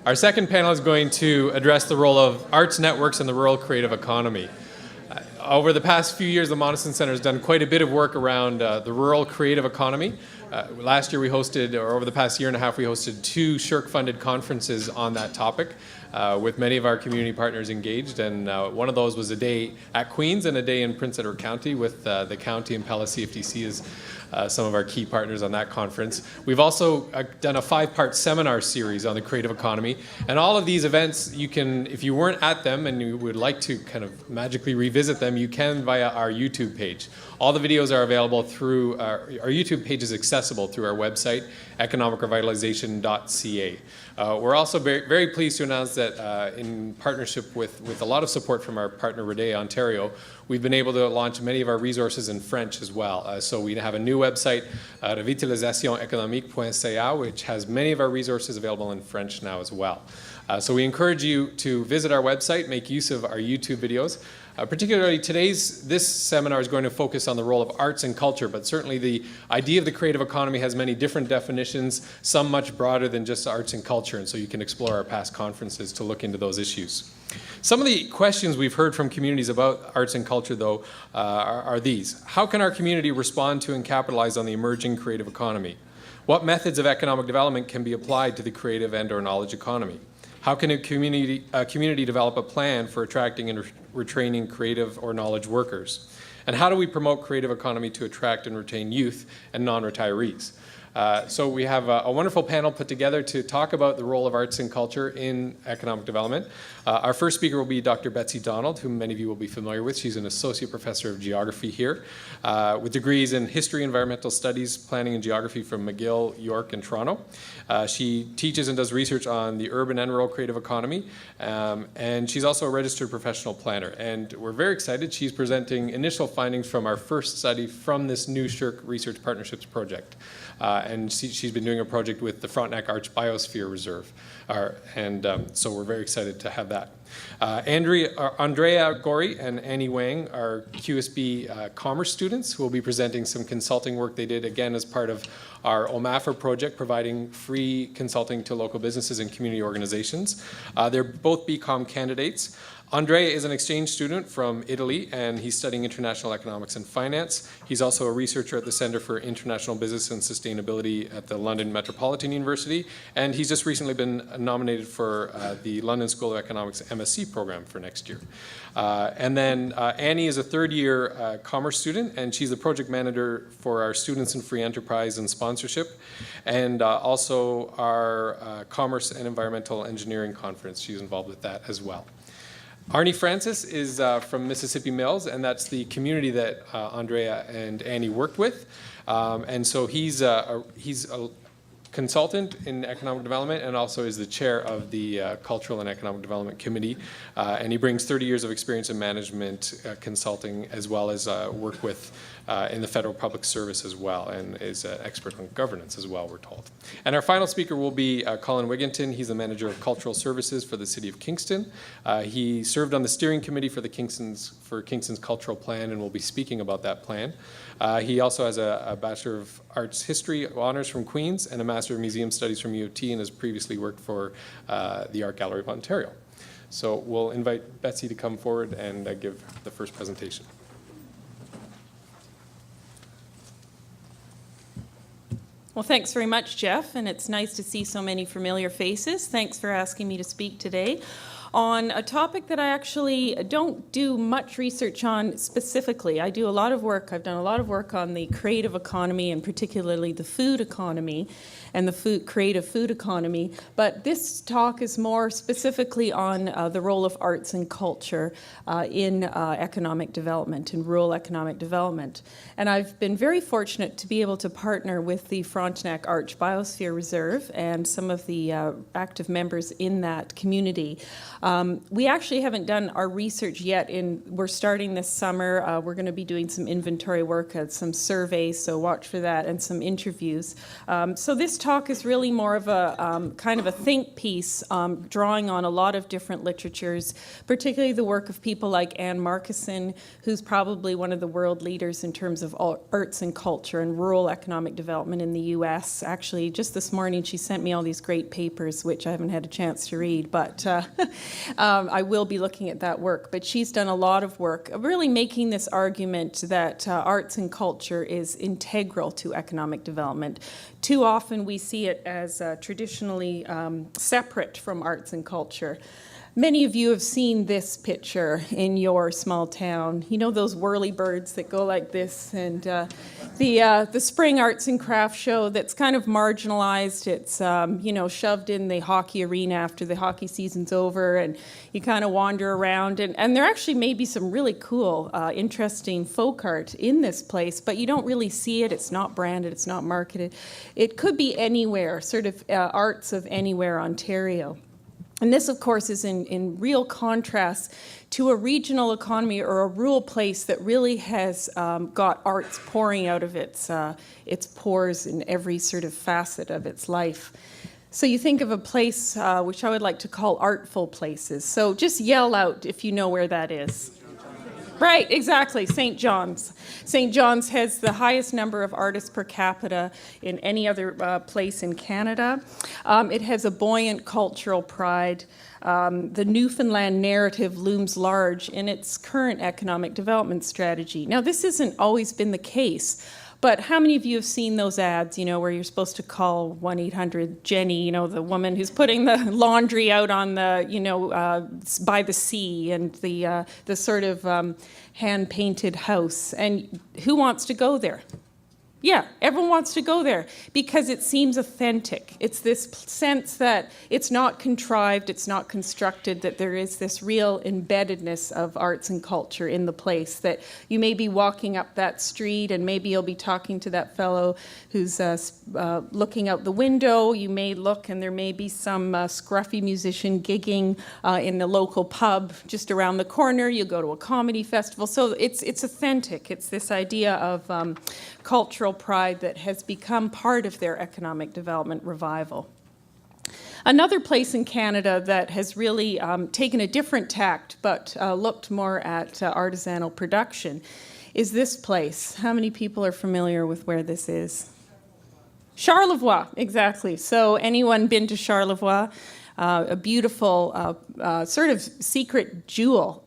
Our second panel is going to address the role of arts networks in the rural creative economy. Over the past few years, the Moniston Centre has done quite a bit of work around the rural creative economy. Last year we hosted, or over the past year and a half, we hosted 2 SSHRC-funded conferences on that topic with many of our community partners engaged. And one of those was a day at Queens and a day in Prince Edward County with the county and Pella CFTC as some of our key partners on that conference. We've also done a 5-part seminar series on the creative economy. And all of these events, you can, if you weren't at them and you would like to kind of magically revisit them, you can via our YouTube page. All the videos are available through, our YouTube page is accessible through our website, economicrevitalization.ca. We're also very pleased to announce that in partnership with a lot of support from our partner Rede Ontario, we've been able to launch many of our resources in French as well. So we have a new website, revitalisationeconomique.ca, which has many of our resources available in French now as well. So we encourage you to visit our website, make use of our YouTube videos. Particularly this seminar is going to focus on the role of arts and culture, but certainly the idea of the creative economy has many different definitions, some much broader than just arts and culture, and so you can explore our past conferences to look into those issues. Some of the questions we've heard from communities about arts and culture, though, are these. How can our community respond to and capitalize on the emerging creative economy? What methods of economic development can be applied to the creative and/or knowledge economy? How can a community develop a plan for attracting and retraining creative or knowledge workers? And how do we promote creative economy to attract and retain youth and non-retirees? So we have a wonderful panel put together to talk about the role of arts and culture in economic development. Our first speaker will be Dr. Betsy Donald, whom many of you will be familiar with. She's an associate professor of geography here with degrees in history, environmental studies, planning and geography from McGill, York, and Toronto. She teaches and does research on the urban and rural creative economy, and she's also a registered professional planner. And we're very excited. She's presenting initial findings from our first study from this new SSHRC Research Partnerships project. And she's been doing a project with the Frontenac Arch Biosphere Reserve. So we're very excited to have that. Andrea, Gori, and Annie Wang are QSB commerce students who will be presenting some consulting work they did, again, as part of our OMAFR project, providing free consulting to local businesses and community organizations. They're both BComm candidates. Andrea is an exchange student from Italy, and he's studying international economics and finance. He's also a researcher at the Centre for International Business and Sustainability at the London Metropolitan University, and he's just recently been nominated for the London School of Economics MSc program for next year. And then Annie is a third-year commerce student, and she's the project manager for our Students in Free Enterprise and Sponsorship, and also our Commerce and Environmental Engineering Conference. She's involved with that as well. Arnie Francis is from Mississippi Mills, and that's the community that Andrea and Annie worked with. And so he's a consultant in economic development and also is the chair of the Cultural and Economic Development Committee. And he brings 30 years of experience in management consulting, as well as work with in the federal public service as well, and is an expert on governance as well, we're told. And our final speaker will be Colin Wiginton. He's the manager of cultural services for the city of Kingston. He served on the steering committee for Kingston's cultural plan and will be speaking about that plan. He also has a Bachelor of Arts History honors from Queen's and a Master of Museum Studies from U of T, and has previously worked for the Art Gallery of Ontario. So we'll invite Betsy to come forward and give the first presentation. Well, thanks very much, Jeff, and it's nice to see so many familiar faces. Thanks for asking me to speak today on a topic that I actually don't do much research on specifically. I do a lot of work. I've done a lot of work on the creative economy, and particularly the food economy and the creative food economy. But this talk is more specifically on the role of arts and culture in economic development, in rural economic development. And I've been very fortunate to be able to partner with the Frontenac Arch Biosphere Reserve and some of the active members in that community We actually haven't done our research yet. We're starting this summer. We're going to be doing some inventory work, some surveys, so watch for that, and some interviews. So this talk is really more of a kind of a think piece, drawing on a lot of different literatures, particularly the work of people like Anne Markison, who's probably one of the world leaders in terms of arts and culture and rural economic development in the U.S. Actually, just this morning, she sent me all these great papers, which I haven't had a chance to read, but I will be looking at that work. But she's done a lot of work, really making this argument that arts and culture is integral to economic development. Too often we see it as traditionally separate from arts and culture. Many of you have seen this picture in your small town. You know those whirly birds that go like this, and the spring arts and crafts show that's kind of marginalized. It's shoved in the hockey arena after the hockey season's over, and you kind of wander around. And there actually may be some really cool, interesting folk art in this place, but you don't really see it. It's not branded. It's not marketed. It could be anywhere, sort of arts of anywhere, Ontario. And this, of course, is in real contrast to a regional economy or a rural place that really has got arts pouring out of its pores in every sort of facet of its life. So you think of a place which I would like to call artful places. So just yell out if you know where that is. Right, exactly, St. John's. St. John's has the highest number of artists per capita in any other place in Canada. It has a buoyant cultural pride. The Newfoundland narrative looms large in its current economic development strategy. Now, this hasn't always been the case, but how many of you have seen those ads, where you're supposed to call 1-800-JENNY, the woman who's putting the laundry out on the, by the sea, and the sort of hand-painted house. And who wants to go there? Yeah, everyone wants to go there because it seems authentic. It's this sense that it's not contrived, it's not constructed, that there is this real embeddedness of arts and culture in the place, that you may be walking up that street and maybe you'll be talking to that fellow who's looking out the window. You may look and there may be some scruffy musician gigging in the local pub just around the corner. You go to a comedy festival. So it's authentic. It's this idea of cultural pride that has become part of their economic development revival. Another place in Canada that has really taken a different tact but looked more at artisanal production is this place. How many people are familiar with where this is? Charlevoix, exactly. So anyone been to Charlevoix? A beautiful sort of secret jewel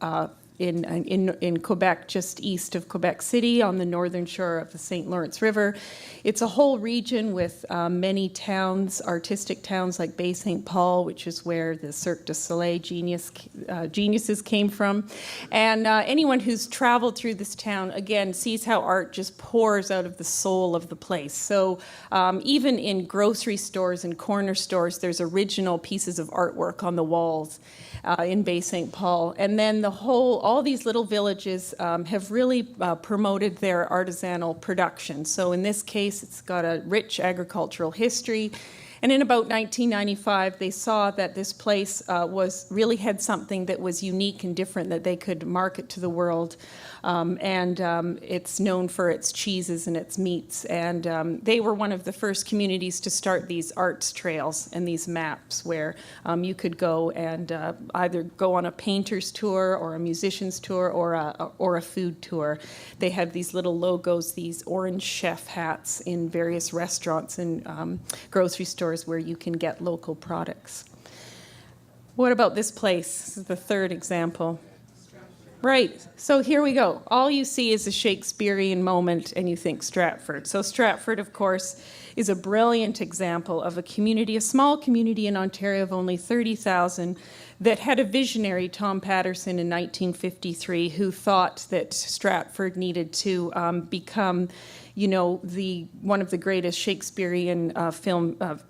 in Quebec, just east of Quebec City on the northern shore of the St. Lawrence River. It's a whole region with many towns, artistic towns like Bay St. Paul, which is where the Cirque du Soleil geniuses came from. And anyone who's traveled through this town, again, sees how art just pours out of the soul of the place. So even in grocery stores and corner stores, there's original pieces of artwork on the walls in Bay St. Paul. And then all these little villages have really promoted their artisanal production. So in this case, it's got a rich agricultural history. And in about 1995, they saw that this place really had something that was unique and different that they could market to the world. It's known for its cheeses and its meats. And they were one of the first communities to start these arts trails and these maps where you could go and either go on a painter's tour or a musician's tour or a food tour. They have these little logos, these orange chef hats in various restaurants and grocery stores where you can get local products. What about this place? This is the third example. Right, so here we go. All you see is a Shakespearean moment and you think Stratford. So Stratford, of course, is a brilliant example of a community, a small community in Ontario of only 30,000 that had a visionary, Tom Patterson, in 1953, who thought that Stratford needed to become, one of the greatest Shakespearean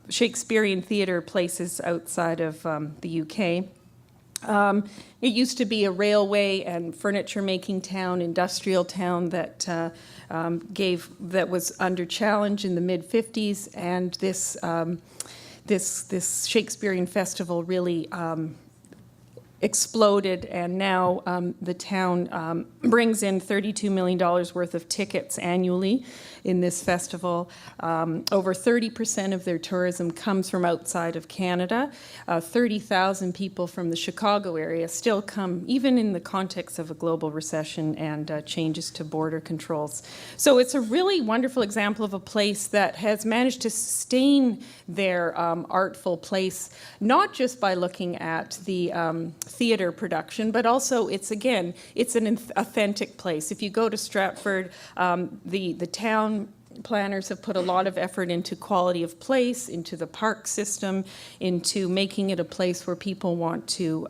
Shakespearean theatre places outside of the UK. It used to be a railway and furniture-making town, industrial town that was under challenge in the mid-50s, and this Shakespearean festival really exploded, and now the town brings in $32 million worth of tickets annually in this festival. Over 30% of their tourism comes from outside of Canada. 30,000 people from the Chicago area still come, even in the context of a global recession and changes to border controls. So it's a really wonderful example of a place that has managed to sustain their artful place, not just by looking at the theater production, but also it's an authentic place. If you go to Stratford, the town planners have put a lot of effort into quality of place, into the park system, into making it a place where people want to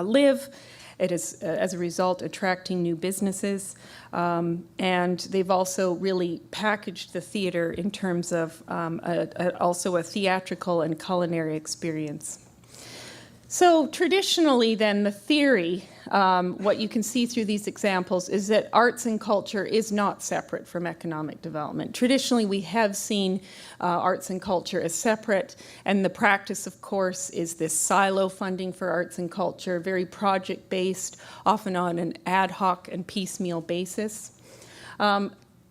live. It is, as a result, attracting new businesses. And they've also really packaged the theater in terms of also a theatrical and culinary experience. So traditionally then, the theory, what you can see through these examples, is that arts and culture is not separate from economic development. Traditionally, we have seen arts and culture as separate, and the practice, of course, is this silo funding for arts and culture, very project-based, often on an ad hoc and piecemeal basis.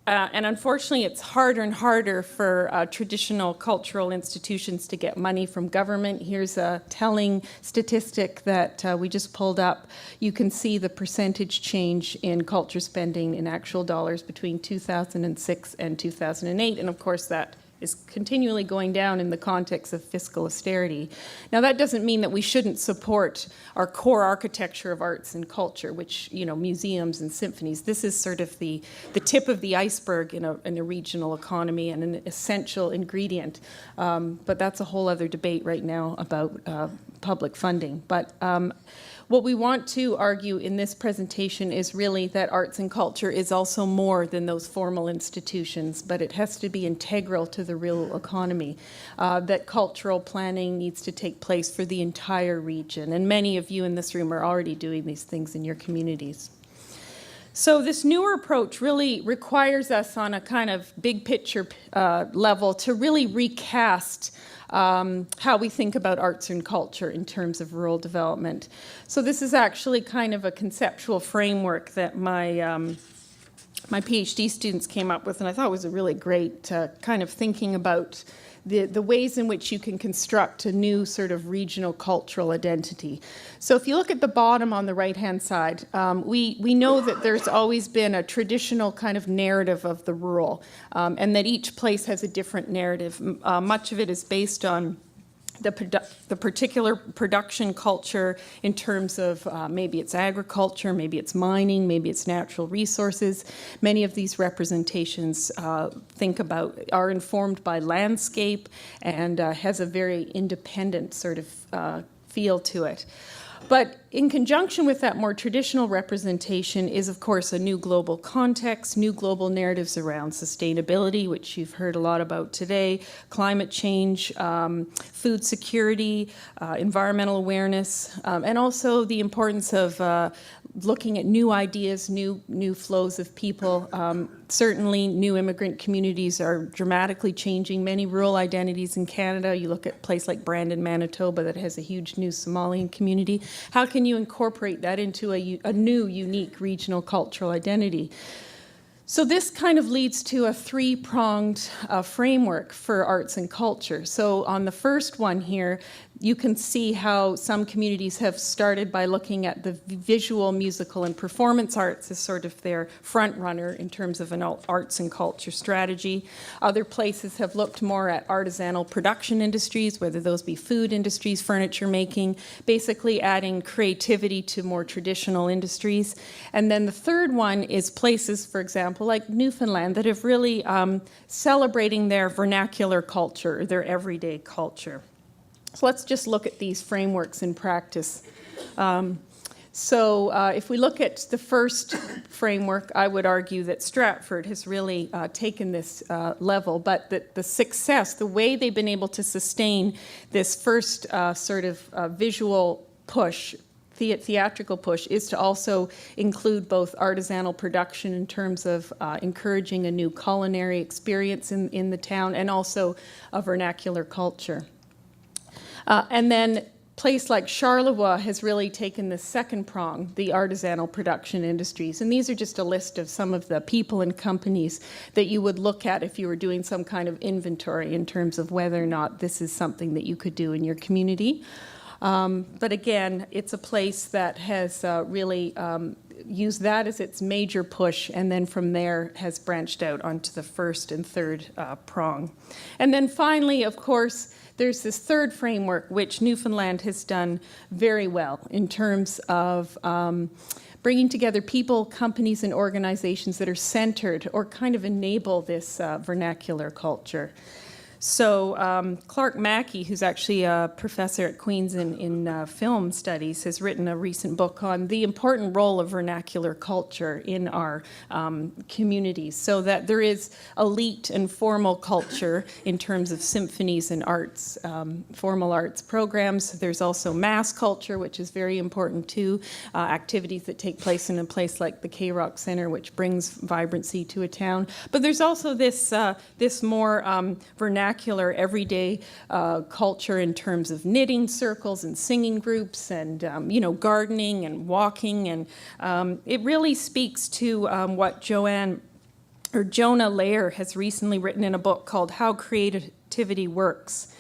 And unfortunately, it's harder and harder for traditional cultural institutions to get money from government. Here's a telling statistic that we just pulled up. You can see the percentage change in culture spending in actual dollars between 2006 and 2008. And of course, that is continually going down in the context of fiscal austerity. Now, that doesn't mean that we shouldn't support our core architecture of arts and culture, which, museums and symphonies. This is sort of the tip of the iceberg in a regional economy and an essential ingredient. But that's a whole other debate right now about public funding. But what we want to argue in this presentation is really that arts and culture is also more than those formal institutions, but it has to be integral to the real economy, that cultural planning needs to take place for the entire region. And many of you in this room are already doing these things in your communities. So this newer approach really requires us on a kind of big picture level to really recast how we think about arts and culture in terms of rural development. So this is actually kind of a conceptual framework that my PhD students came up with, and I thought was a really great kind of thinking about the ways in which you can construct a new sort of regional cultural identity. So if you look at the bottom on the right-hand side, we know that there's always been a traditional kind of narrative of the rural, and that each place has a different narrative. Much of it is based on the particular production culture in terms of maybe it's agriculture, maybe it's mining, maybe it's natural resources. Many of these representations are informed by landscape and has a very independent sort of feel to it. But in conjunction with that more traditional representation is, of course, a new global context, new global narratives around sustainability, which you've heard a lot about today, climate change, food security, environmental awareness, and also the importance of looking at new ideas, new flows of people. Certainly, new immigrant communities are dramatically changing many rural identities in Canada. You look at a place like Brandon, Manitoba, that has a huge new Somalian community. How can you incorporate that into a new, unique regional cultural identity? So this kind of leads to a three-pronged framework for arts and culture. So on the first one here, you can see how some communities have started by looking at the visual, musical, and performance arts as sort of their front runner in terms of an arts and culture strategy. Other places have looked more at artisanal production industries, whether those be food industries, furniture making, basically adding creativity to more traditional industries. And then the third one is places, for example, like Newfoundland, that have really celebrating their vernacular culture, their everyday culture. So let's just look at these frameworks in practice. If we look at the first framework, I would argue that Stratford has really taken this level, but that the success, the way they've been able to sustain this first sort of visual push, theatrical push, is to also include both artisanal production in terms of encouraging a new culinary experience in the town, and also a vernacular culture. And then place like Charlevoix has really taken the second prong, the artisanal production industries. And these are just a list of some of the people and companies that you would look at if you were doing some kind of inventory in terms of whether or not this is something that you could do in your community. But again, it's a place that has really used that as its major push, and then from there has branched out onto the first and third prong. And then finally, of course, there's this third framework, which Newfoundland has done very well in terms of bringing together people, companies, and organizations that are centered or kind of enable this vernacular culture. So Clark Mackey, who's actually a professor at Queen's in film studies, has written a recent book on the important role of vernacular culture in our communities, so that there is elite and formal culture in terms of symphonies and arts, formal arts programs. There's also mass culture, which is very important too, activities that take place in a place like the K-Rock Centre, which brings vibrancy to a town. But there's also this more vernacular everyday culture in terms of knitting circles and singing groups and gardening and walking, and it really speaks to what Jonah Lehrer has recently written in a book called How Creativity Works.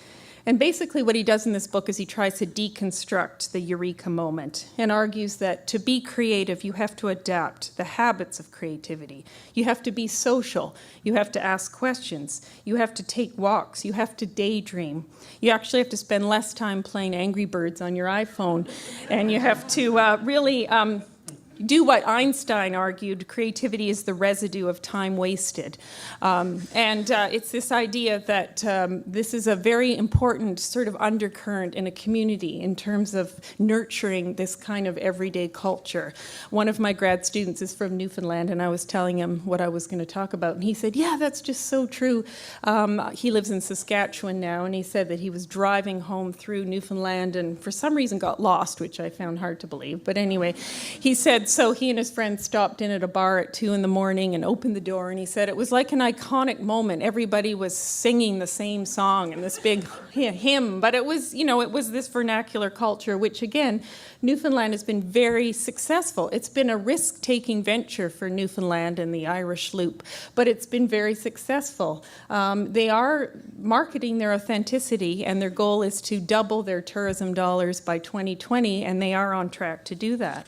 And basically what he does in this book is he tries to deconstruct the eureka moment and argues that to be creative, you have to adapt the habits of creativity. You have to be social. You have to ask questions. You have to take walks. You have to daydream. You actually have to spend less time playing Angry Birds on your iPhone. And you have to really do what Einstein argued: creativity is the residue of time wasted. It's this idea that this is a very important sort of undercurrent in a community in terms of nurturing this kind of everyday culture. One of my grad students is from Newfoundland, and I was telling him what I was going to talk about, and he said, yeah, that's just so true. He lives in Saskatchewan now, and he said that he was driving home through Newfoundland and for some reason got lost, which I found hard to believe. But anyway, he said, so he and his friends stopped in at a bar at 2 a.m. and opened the door, and he said it was like an iconic moment. Everybody was singing the same song and this big hymn, but it was this vernacular culture, which again, Newfoundland has been very successful. It's been a risk-taking venture for Newfoundland and the Irish Loop, but it's been very successful. They are marketing their authenticity, and their goal is to double their tourism dollars by 2020, and they are on track to do that.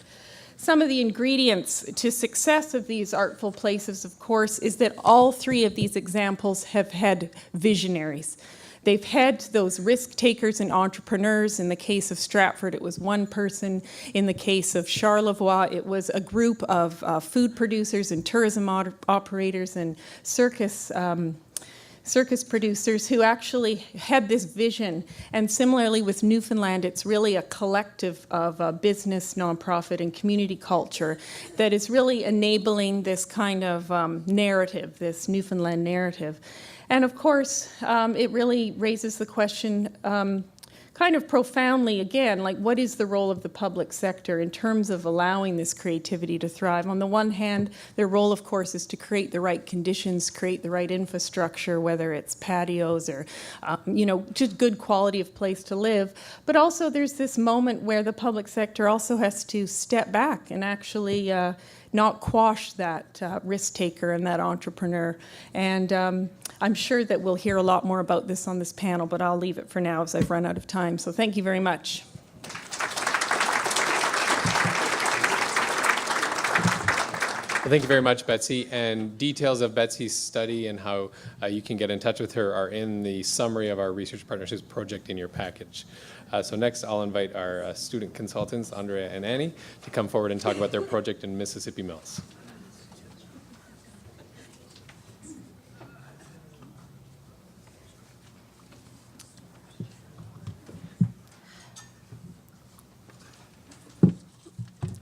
Some of the ingredients to success of these artful places, of course, is that all three of these examples have had visionaries. They've had those risk takers and entrepreneurs. In the case of Stratford, it was one person. In the case of Charlevoix, it was a group of food producers and tourism operators and circus producers who actually had this vision. And similarly with Newfoundland, it's really a collective of business, nonprofit, and community culture that is really enabling this kind of narrative, this Newfoundland narrative. And of course, it really raises the question kind of profoundly again, like what is the role of the public sector in terms of allowing this creativity to thrive? On the one hand, their role, of course, is to create the right conditions, create the right infrastructure, whether it's patios or, just good quality of place to live. But also there's this moment where the public sector also has to step back and actually not quash that risk taker and that entrepreneur. And I'm sure that we'll hear a lot more about this on this panel, but I'll leave it for now as I've run out of time. So thank you very much. Well, thank you very much, Betsy. And details of Betsy's study and how you can get in touch with her are in the summary of our Research Partnerships project in your package. So next, I'll invite our student consultants, Andrea and Annie, to come forward and talk about their project in Mississippi Mills.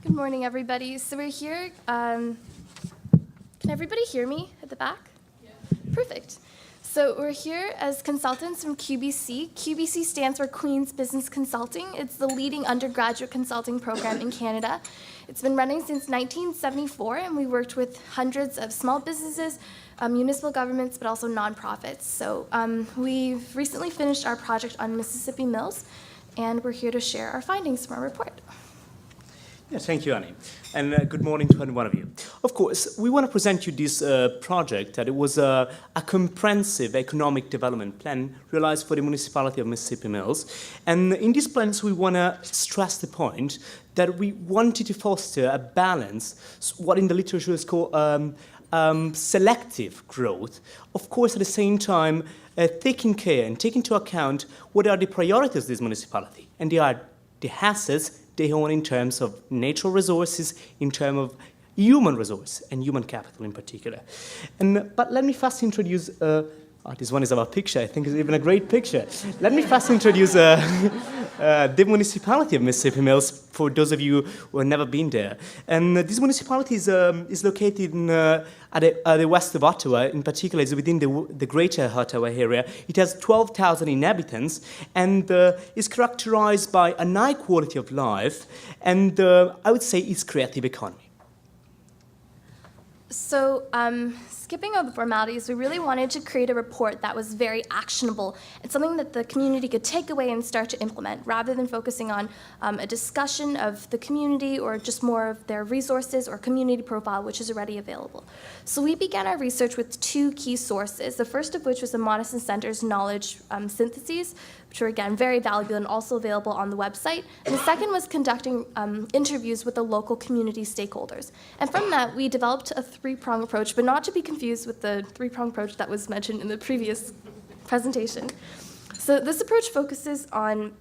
Good morning, everybody. So we're here. Can everybody hear me at the back? Yeah. Perfect. So we're here as consultants from QBC. QBC stands for Queen's Business Consulting. It's the leading undergraduate consulting program in Canada. It's been running since 1974, and we worked with hundreds of small businesses, municipal governments, but also nonprofits. So we've recently finished our project on Mississippi Mills. and we're here to share our findings from our report. Yeah, thank you, Annie. And good morning to any one of you. Of course, we want to present you this project that it was a comprehensive economic development plan realized for the municipality of Mississippi Mills. And in these plans, we want to stress the point that we wanted to foster a balance, what in the literature is called selective growth. Of course, at the same time, taking care and taking into account what are the priorities of this municipality. And they are the assets they own in terms of natural resources, in terms of human resource and human capital in particular. But let me first introduce, this one is our picture, I think it's even a great picture. Let me first introduce the municipality of Mississippi Mills for those of you who have never been there. And this municipality is located at the west of Ottawa, in particular is within the greater Ottawa area. It has 12,000 inhabitants and is characterized by a high quality of life and I would say its creative economy. So, skipping over the formalities, we really wanted to create a report that was very actionable and something that the community could take away and start to implement, rather than focusing on a discussion of the community or just more of their resources or community profile, which is already available. So we began our research with two key sources, the first of which was the Modison Center's knowledge syntheses, which are, again, very valuable and also available on the website. And the second was conducting interviews with the local community stakeholders. And from that, we developed a three-prong approach, but not to be confused with the three-prong approach that was mentioned in the previous presentation. So this approach focuses on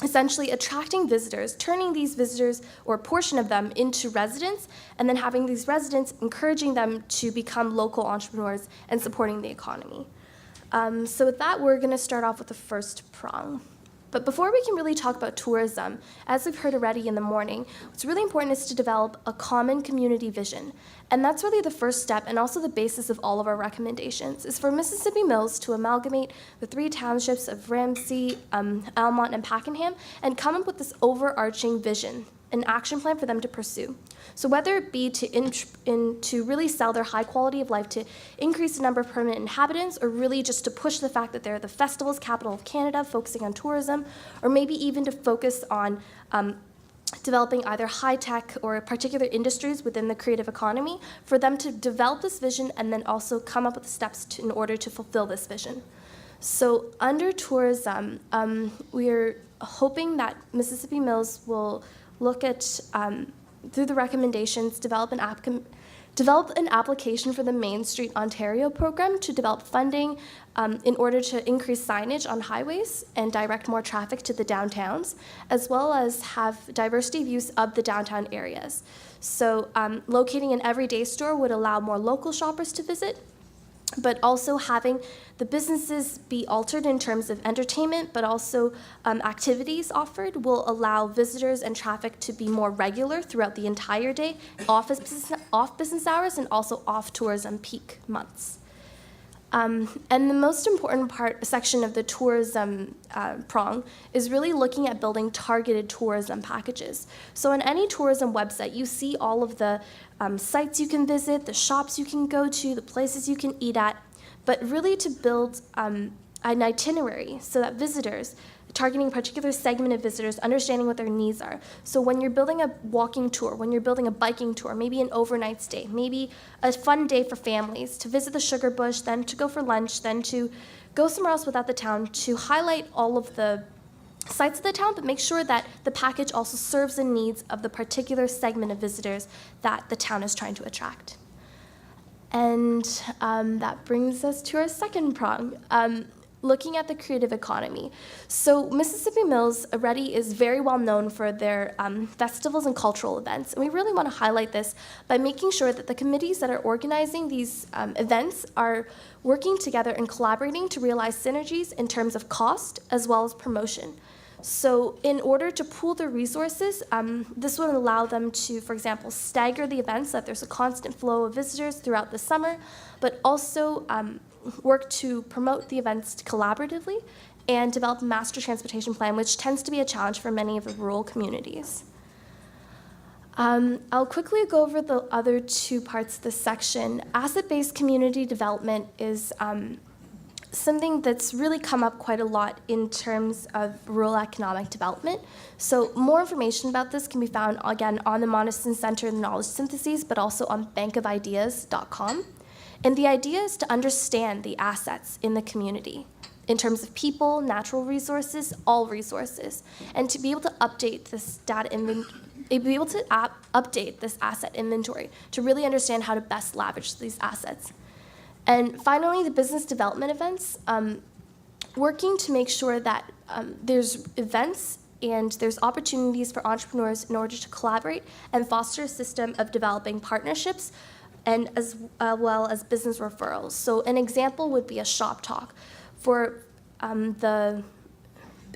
essentially attracting visitors, turning these visitors or a portion of them into residents, and then having these residents encouraging them to become local entrepreneurs and supporting the economy. So with that, we're going to start off with the first prong. But before we can really talk about tourism, as we've heard already in the morning, what's really important is to develop a common community vision. And that's really the first step and also the basis of all of our recommendations, is for Mississippi Mills to amalgamate the three townships of Ramsey, Almont, and Pakenham and come up with this overarching vision, an action plan for them to pursue. So whether it be to really sell their high quality of life, to increase the number of permanent inhabitants, or really just to push the fact that they're the festival's capital of Canada, focusing on tourism, or maybe even to focus on developing either high-tech or particular industries within the creative economy, for them to develop this vision and then also come up with the steps in order to fulfill this vision. So under tourism, we're hoping that Mississippi Mills will look at, through the recommendations, develop an application for the Main Street Ontario program to develop funding in order to increase signage on highways and direct more traffic to the downtowns, as well as have diversity of use of the downtown areas. So locating an everyday store would allow more local shoppers to visit, but also having the businesses be altered in terms of entertainment, but also activities offered will allow visitors and traffic to be more regular throughout the entire day, off business hours, and also off tourism peak months. And the most important section of the tourism prong is really looking at building targeted tourism packages. So on any tourism website, you see all of the sites you can visit, the shops you can go to, the places you can eat at, but really to build an itinerary so that visitors, targeting a particular segment of visitors, understanding what their needs are. So when you're building a walking tour, when you're building a biking tour, maybe an overnight stay, maybe a fun day for families, to visit the Sugar Bush, then to go for lunch, then to go somewhere else without the town, to highlight all of the sites of the town, but make sure that the package also serves the needs of the particular segment of visitors that the town is trying to attract. And that brings us to our second prong, looking at the creative economy. So Mississippi Mills already is very well known for their festivals and cultural events, and we really want to highlight this by making sure that the committees that are organizing these events are working together and collaborating to realize synergies in terms of cost as well as promotion. So in order to pool their resources, this would allow them to, for example, stagger the events so that there's a constant flow of visitors throughout the summer, but also work to promote the events collaboratively and develop a master transportation plan, which tends to be a challenge for many of the rural communities. I'll quickly go over the other two parts of this section. Asset-based community development is something that's really come up quite a lot in terms of rural economic development. So more information about this can be found, again, on the Moniston Center and Knowledge Syntheses, but also on bankofideas.com. And the idea is to understand the assets in the community in terms of people, natural resources, all resources, and to be able to update this update this asset inventory to really understand how to best leverage these assets. And finally, the business development events, working to make sure that there's events and there's opportunities for entrepreneurs in order to collaborate and foster a system of developing partnerships and as well as business referrals. So an example would be a shop talk for the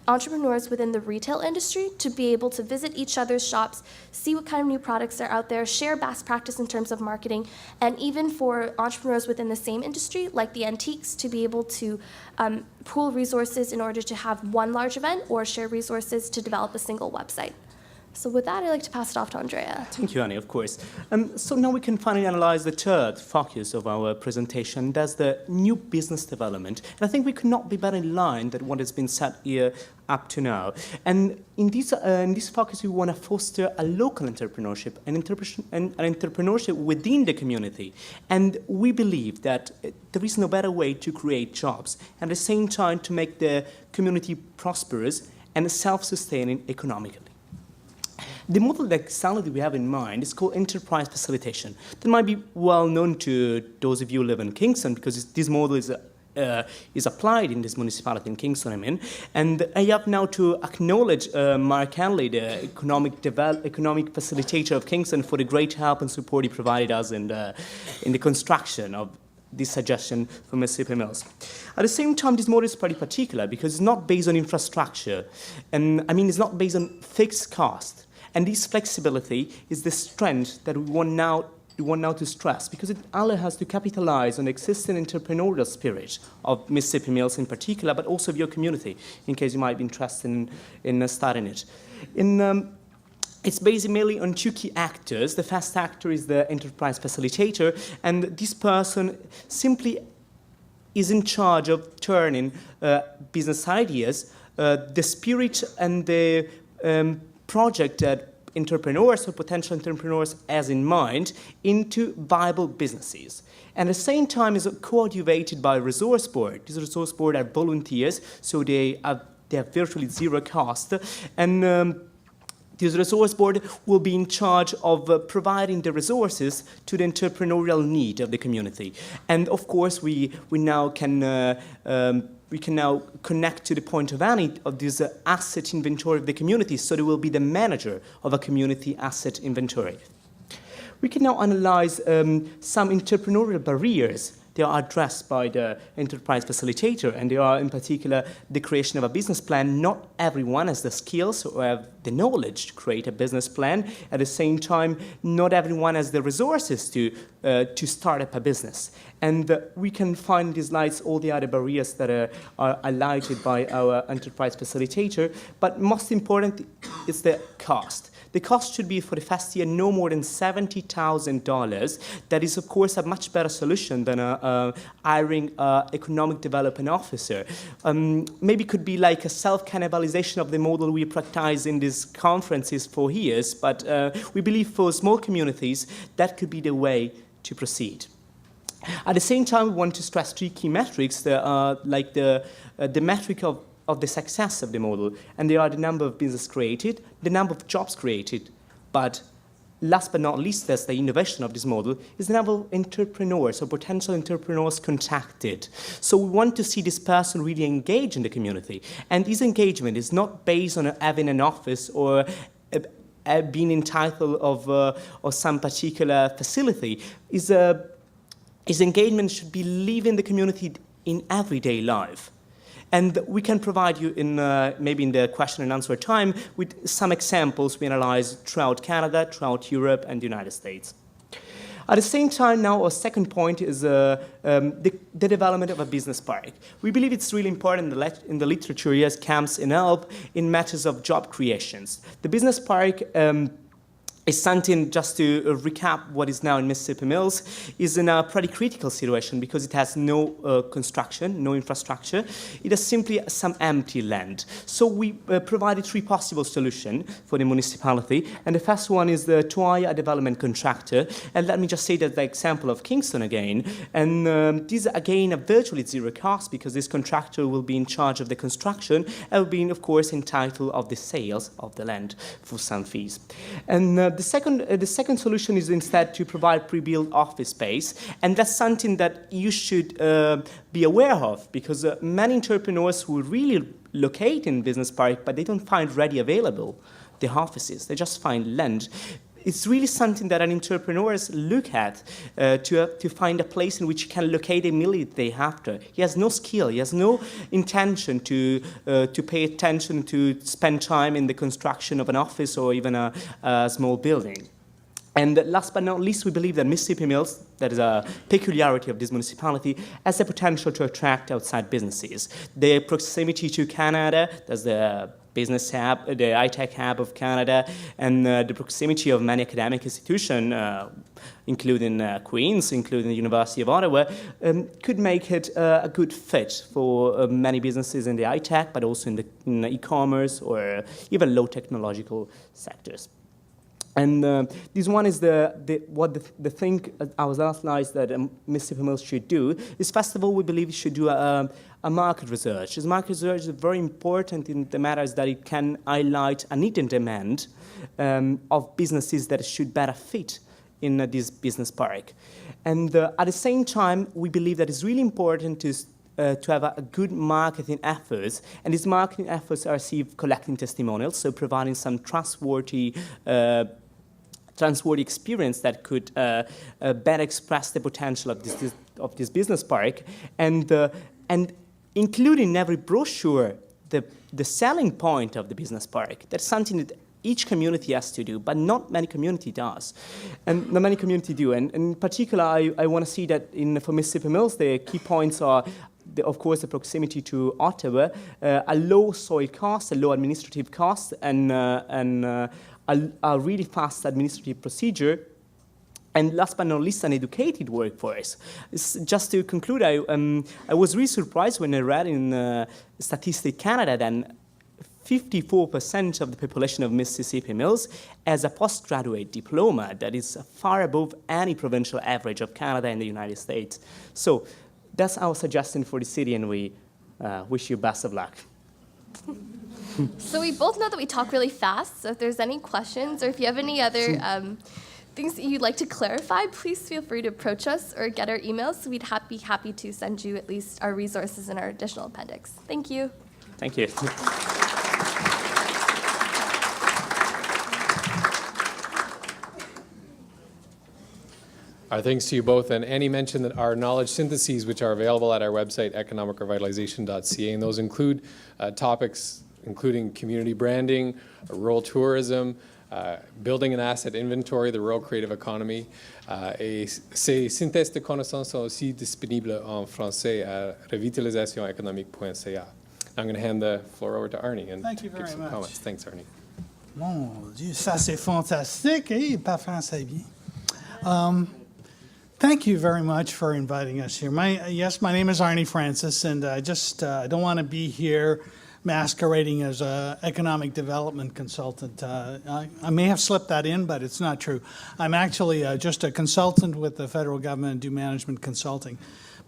entrepreneurs within the retail industry to be able to visit each other's shops, see what kind of new products are out there, share best practice in terms of marketing, and even for entrepreneurs within the same industry, like the antiques, to be able to pool resources in order to have one large event or share resources to develop a single website. So with that, I'd like to pass it off to Andrea. Thank you, Arnie, of course. So now we can finally analyze the third focus of our presentation. That's the new business development. And I think we could not be better in line than what has been said here up to now. And in this focus, we want to foster a local entrepreneurship and an entrepreneurship within the community. And we believe that there is no better way to create jobs and at the same time to make the community prosperous and self-sustaining economically. The model that exactly we have in mind is called enterprise facilitation. That might be well known to those of you who live in Kingston because this model is applied in this municipality in Kingston, I mean. And I have now to acknowledge Mark Hanley, the economic facilitator of Kingston, for the great help and support he provided us in the construction of this suggestion for Mississippi Mills. At the same time, this model is pretty particular because it's not based on infrastructure. And I mean, it's not based on fixed cost. And this flexibility is the strength that we want now to stress because it allows us to capitalize on the existing entrepreneurial spirit of Mississippi Mills in particular, but also of your community, in case you might be interested in starting it. It's based mainly on two key actors. The first actor is the enterprise facilitator, and this person simply is in charge of turning business ideas, the spirit and the project that entrepreneurs or potential entrepreneurs has in mind into viable businesses. And at the same time is coordinated by a resource board. These resource board are volunteers, so they have virtually zero cost. And this resource board will be in charge of providing the resources to the entrepreneurial need of the community. And of course, we can now connect to the point of Annie of this asset inventory of the community, so they will be the manager of a community asset inventory. We can now analyze some entrepreneurial barriers. They are addressed by the enterprise facilitator, and they are in particular the creation of a business plan. Not everyone has the skills or have the knowledge to create a business plan. At the same time, not everyone has the resources to start up a business. And we can find in these slides all the other barriers that are highlighted by our enterprise facilitator. But most important is the cost. The cost should be for the first year no more than $70,000. That is, of course, a much better solution than hiring an economic development officer. Maybe it could be like a self-cannibalization of the model we practice in these conferences for years, but we believe for small communities that could be the way to proceed. At the same time, we want to stress three key metrics that are like the metric of the success of the model, and they are the number of business created, the number of jobs created, but last but not least, that's the innovation of this model, is the number of entrepreneurs or potential entrepreneurs contacted. So we want to see this person really engage in the community, and this engagement is not based on having an office or being entitled of some particular facility. His engagement should be living the community in everyday life. And we can provide you in maybe in the question and answer time with some examples we analyzed throughout Canada, throughout Europe, and the United States. At the same time, now our second point is the development of a business park. We believe it's really important in the literature as comes in help in matters of job creations. The business park is something, just to recap what is now in Mississippi Mills, is in a pretty critical situation because it has no construction, no infrastructure. It has simply some empty land. So we provided three possible solutions for the municipality. And the first one is to hire a development contractor. And let me just say that the example of Kingston again. And this, again, a virtually zero cost because this contractor will be in charge of the construction and will be, of course, entitled of the sales of the land for some fees. And the second solution is instead to provide pre-built office space, and that's something that you should be aware of because many entrepreneurs who really locate in business park, but they don't find ready available the offices. They just find land. It's really something that entrepreneurs look at to find a place in which he can locate immediately after. He has no skill, he has no intention to pay attention to spend time in the construction of an office or even a small building. And last but not least, we believe that Mississippi Mills, that is a peculiarity of this municipality, has the potential to attract outside businesses. The proximity to Canada, that's the business hub, the high-tech hub of Canada, and the proximity of many academic institutions, including Queen's, including the University of Ottawa, could make it a good fit for many businesses in the high-tech, but also in e-commerce or even low technological sectors. And this one is the thing I was asked last that Mississippi Mills should do is, first of all, we believe it should do a market research. This market research is very important in the matters that it can highlight a need and demand of businesses that should better fit in this business park. And at the same time, we believe that it's really important to have a good marketing efforts, and these marketing efforts are received collecting testimonials, so providing some trustworthy experience that could better express the potential of this business park, and including in every brochure the selling point of the business park. That's something that each community has to do, but not many community does, and not many community do. And in particular, I want to see that for Mississippi Mills, the key points are, of course, the proximity to Ottawa, a low soil cost, a low administrative cost, and a really fast administrative procedure, and last but not least, an educated workforce. Just to conclude, I was really surprised when I read in Statistics Canada that 54% of the population of Mississippi Mills has a postgraduate diploma that is far above any provincial average of Canada and the United States. So that's our suggestion for the city, and we wish you best of luck. So we both know that we talk really fast, so if there's any questions or if you have any other things that you'd like to clarify, please feel free to approach us or get our emails. We'd be happy to send you at least our resources and our additional appendix. Thank you. Thank you. Our thanks to you both, and Annie mentioned that our knowledge syntheses, which are available at our website, economicrevitalization.ca, and those include topics including community branding, rural tourism, building an asset inventory, the rural creative economy. Et ces synthèses de connaissances sont aussi disponibles en français à revitalisationeconomique.ca. I'm going to hand the floor over to Arnie and Thank you give very some much. comments. Thanks, Arnie. Mon Dieu, ça c'est fantastique, et pas français bien. Thank you very much for inviting us here. My name is Arnie Francis, and I don't want to be here masquerading as an economic development consultant. I may have slipped that in, but it's not true. I'm actually just a consultant with the federal government and do management consulting.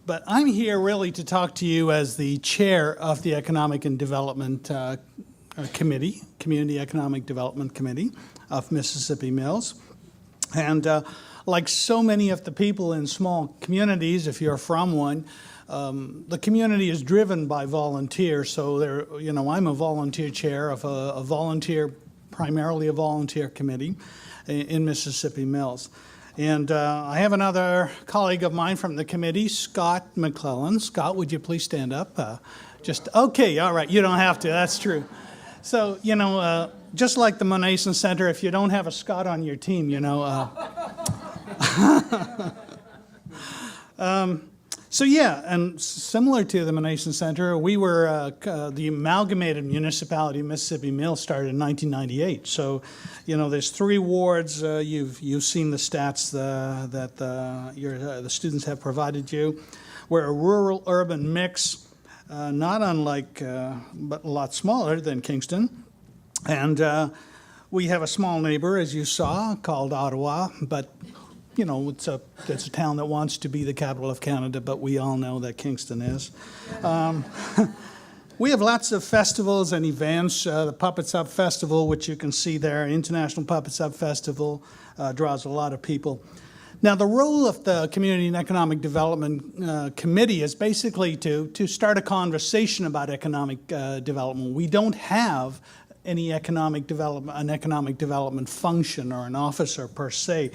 But I'm here really to talk to you as the chair of the Economic and Development Committee, Community Economic Development Committee of Mississippi Mills. And like so many of the people in small communities, if you're from one, the community is driven by volunteers. So I'm a volunteer chair of primarily a volunteer committee in Mississippi Mills. And I have another colleague of mine from the committee, Scott McClellan. Scott, would you please stand up? Okay, all right, you don't have to, that's true. So, just like the Monason Center, if you don't have a Scott on your team, So yeah, and similar to the Monation Center, we were the amalgamated municipality of Mississippi Mills started in 1998. So, there's 3 wards. You've seen the stats that the students have provided you. We're a rural-urban mix, not unlike, but a lot smaller than Kingston, and we have a small neighbor, as you saw, called Ottawa, but it's a town that wants to be the capital of Canada, but we all know that Kingston is. We have lots of festivals and events. The Puppets Up Festival, which you can see there, International Puppets Up Festival, draws a lot of people. Now, the role of the Community and Economic Development Committee is basically to start a conversation about economic development. We don't have any economic development function or an officer per se.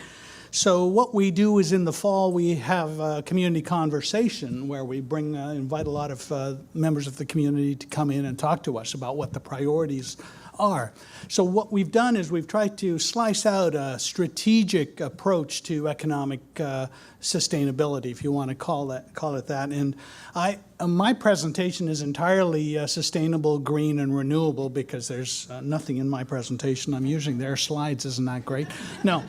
So what we do is in the fall we have a community conversation where we invite a lot of members of the community to come in and talk to us about what the priorities are. So what we've done is we've tried to slice out a strategic approach to economic sustainability, if you want to call it that. And my presentation is entirely sustainable, green, and renewable because there's nothing in my presentation I'm using their slides. Isn't that great? No.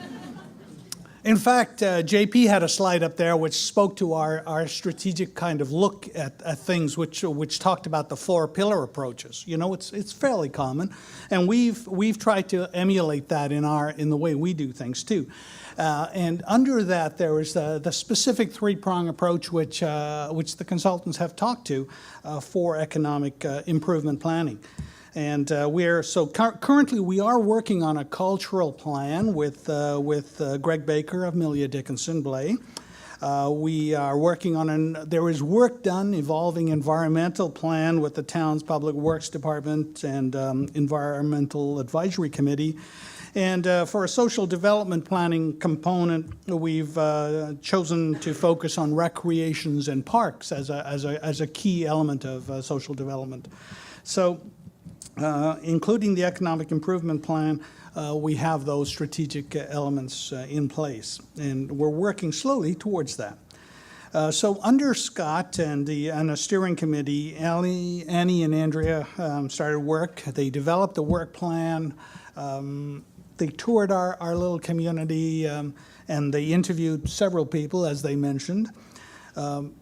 In fact, JP had a slide up there which spoke to our strategic kind of look at things, which talked about the 4 pillar approaches. It's fairly common, and we've tried to emulate that in the way we do things too. And under that, there is the specific 3-prong approach which the consultants have talked to for economic improvement planning. And currently we are working on a cultural plan with Greg Baker of Milia Dickinson Blay. We are working on there is work done evolving environmental plan with the town's Public Works Department and Environmental Advisory Committee. And for a social development planning component, we've chosen to focus on recreations and parks as a key element of social development. So, including the economic improvement plan, we have those strategic elements in place, and we're working slowly towards that. So under Scott and a steering committee, Annie and Andrea started work. They developed a work plan. They toured our little community, and they interviewed several people, as they mentioned.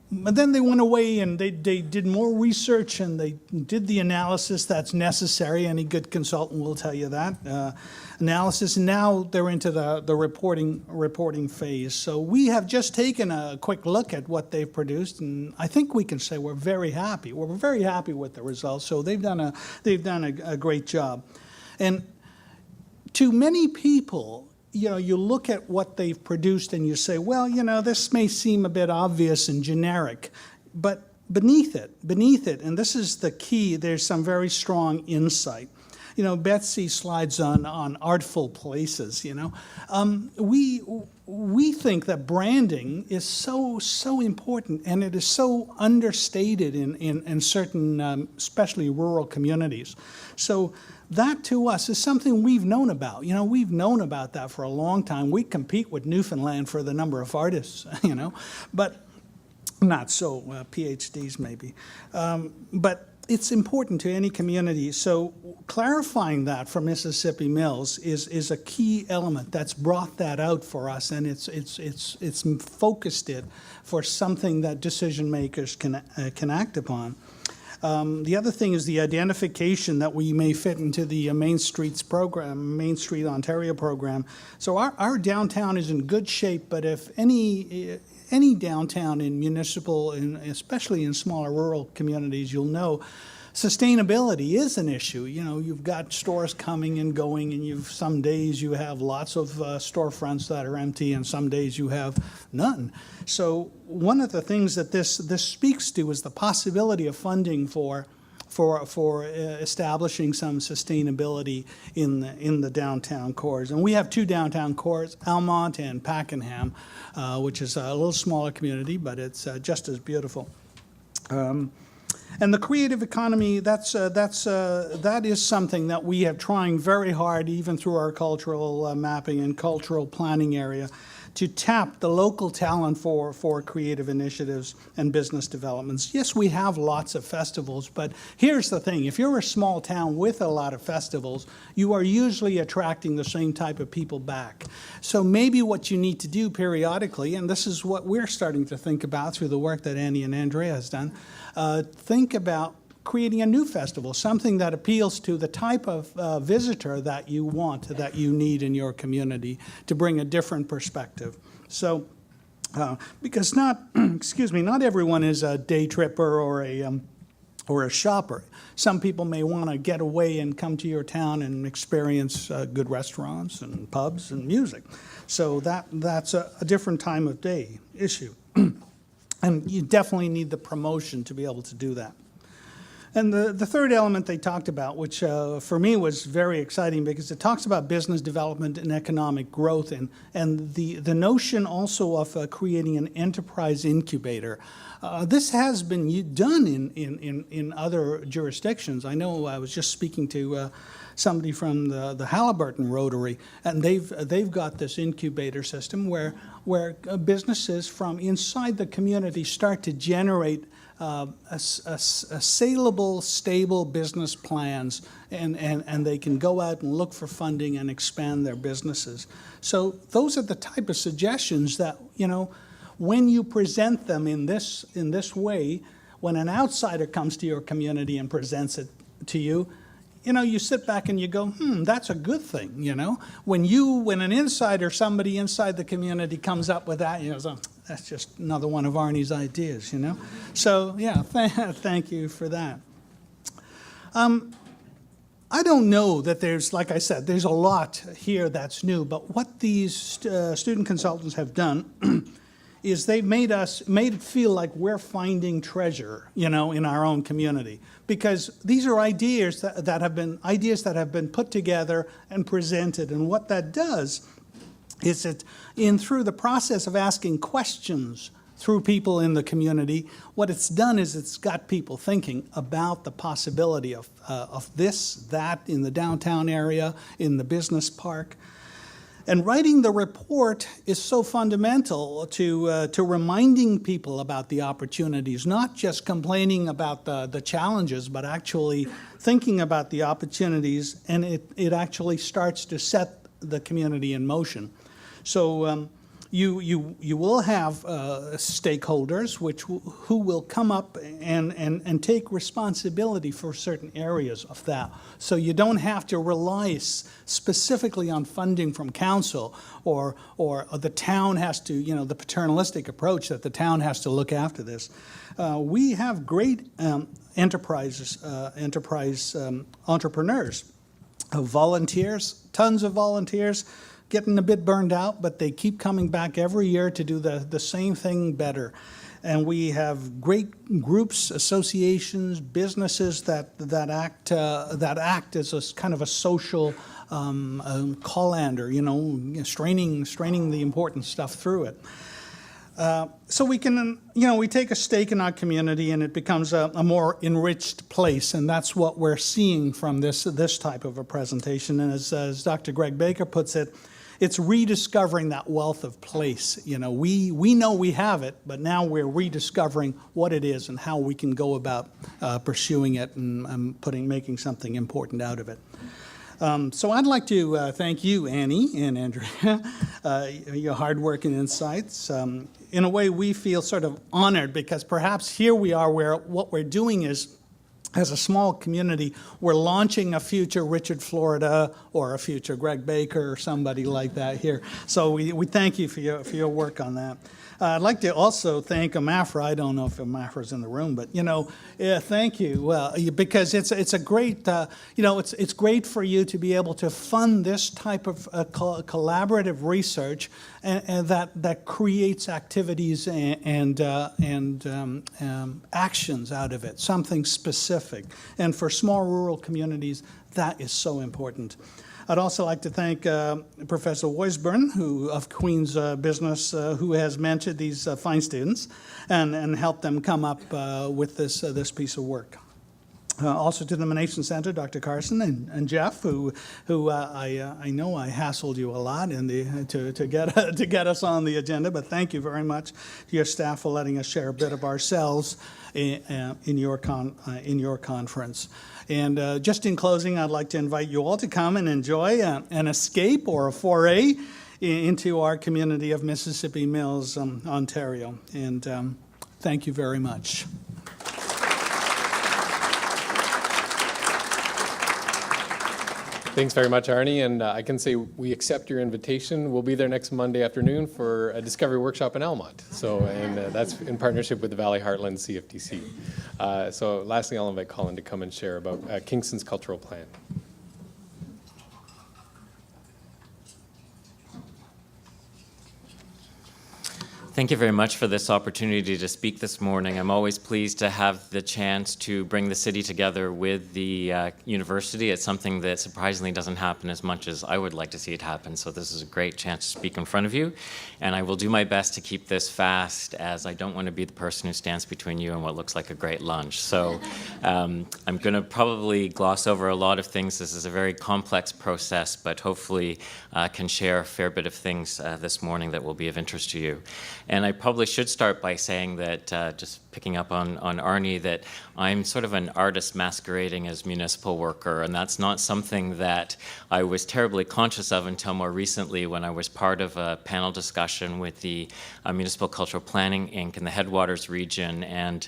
But then they went away and they did more research and they did the analysis that's necessary. Any good consultant will tell you that. Analysis, and now they're into the reporting phase. So we have just taken a quick look at what they've produced, and I think we can say we're very happy. We're very happy with the results. So they've done a great job. And to many people, you look at what they've produced and you say, well, this may seem a bit obvious and generic, but beneath it, and this is the key, there's some very strong insight. Betsy slides on artful places, we think that branding is so important, and it is so understated in certain, especially rural communities. So that to us is something we've known about. We've known about that for a long time. We compete with Newfoundland for the number of artists, but not so, PhDs maybe. But it's important to any community. So clarifying that for Mississippi Mills is a key element that's brought that out for us, and it's focused it for something that decision makers can act upon. The other thing is the identification that we may fit into the Main Streets program, Main Street Ontario program. So our downtown is in good shape, but if any downtown in municipal, especially in smaller rural communities, you'll know sustainability is an issue. You've got stores coming and going, and some days you have lots of storefronts that are empty, and some days you have none. So one of the things that this speaks to is the possibility of funding for establishing some sustainability in the downtown cores. And we have 2 downtown cores, Almont and Pakenham, which is a little smaller community, but it's just as beautiful. And the creative economy, that is something that we have trying very hard, even through our cultural mapping and cultural planning area, to tap the local talent for creative initiatives and business developments. Yes, we have lots of festivals, but here's the thing. If you're a small town with a lot of festivals, you are usually attracting the same type of people back. So maybe what you need to do periodically, and this is what we're starting to think about through the work that Annie and Andrea has done, think about creating a new festival, something that appeals to the type of visitor that you want, that you need in your community to bring a different perspective. So, because not, excuse me, not everyone is a day tripper or a shopper. Some people may want to get away and come to your town and experience good restaurants and pubs and music. So that's a different time of day issue. And you definitely need the promotion to be able to do that. And the third element they talked about, which for me was very exciting because it talks about business development and economic growth and the notion also of creating an enterprise incubator. This has been done in other jurisdictions. I know I was just speaking to somebody from the Halliburton Rotary, and they've got this incubator system where businesses from inside the community start to generate saleable, stable business plans, and they can go out and look for funding and expand their businesses. So those are the type of suggestions that, when you present them in this way, when an outsider comes to your community and presents it to you, you sit back and you go, that's a good thing, When an insider, somebody inside the community comes up with that, so that's just another one of Arnie's ideas, So, yeah, thank you for that. I don't know that there's, like I said, there's a lot here that's new, but what these student consultants have done is they've made it feel like we're finding treasure, in our own community. Because these are ideas that have been put together and presented. And what that does is through the process of asking questions through people in the community, what it's done is it's got people thinking about the possibility of this, that in the downtown area, in the business park. And writing the report is so fundamental to reminding people about the opportunities, not just complaining about the challenges, but actually thinking about the opportunities, and it actually starts to set the community in motion. So you will have stakeholders who will come up and take responsibility for certain areas of that. So you don't have to rely specifically on funding from council or the town has to, the paternalistic approach that the town has to look after this. We have great enterprise entrepreneurs, volunteers, tons of volunteers, getting a bit burned out, but they keep coming back every year to do the same thing better. And we have great groups, associations, businesses that act as a kind of a social colander, straining the important stuff through it. So we can, we take a stake in our community and it becomes a more enriched place, and that's what we're seeing from this type of a presentation. And as Dr. Greg Baker puts it, it's rediscovering that wealth of place. We know we have it, but now we're rediscovering what it is and how we can go about pursuing it and making something important out of it. So I'd like to thank you, Annie and Andrea, your hard work and insights. In a way, we feel sort of honored because perhaps here we are where what we're doing is, as a small community, we're launching a future Richard Florida or a future Greg Baker or somebody like that here. So we thank you for your work on that. I'd like to also thank Amafra. I don't know if Amafra's in the room, but thank you. Well, because it's a great it's great for you to be able to fund this type of collaborative research and that creates activities and actions out of it, something specific. And for small rural communities, that is so important. I'd also like to thank Professor Weisburn, of Queen's Business, who has mentored these fine students and helped them come up with this piece of work. Also to the Nomination Center, Dr. Carson and Jeff, who I know I hassled you a lot to get us on the agenda, but thank you very much to your staff for letting us share a bit of ourselves in your conference. And just in closing, I'd like to invite you all to come and enjoy an escape or a foray into our community of Mississippi Mills, Ontario. And thank you very much. Thanks very much, Arnie, and I can say we accept your invitation. We'll be there next Monday afternoon for a discovery workshop in Elmont. And that's in partnership with the Valley Heartland CFTC. So lastly, I'll invite Colin to come and share about Kingston's cultural plan. Thank you very much for this opportunity to speak this morning. I'm always pleased to have the chance to bring the city together with the university. It's something that surprisingly doesn't happen as much as I would like to see it happen, so this is a great chance to speak in front of you. And I will do my best to keep this fast, as I don't want to be the person who stands between you and what looks like a great lunch. So I'm going to probably gloss over a lot of things. This is a very complex process, but hopefully can share a fair bit of things this morning that will be of interest to you. And I probably should start by saying that, just picking up on Arnie, that I'm sort of an artist masquerading as municipal worker, and that's not something that I was terribly conscious of until more recently when I was part of a panel discussion with the Municipal Cultural Planning Inc. in the Headwaters region, and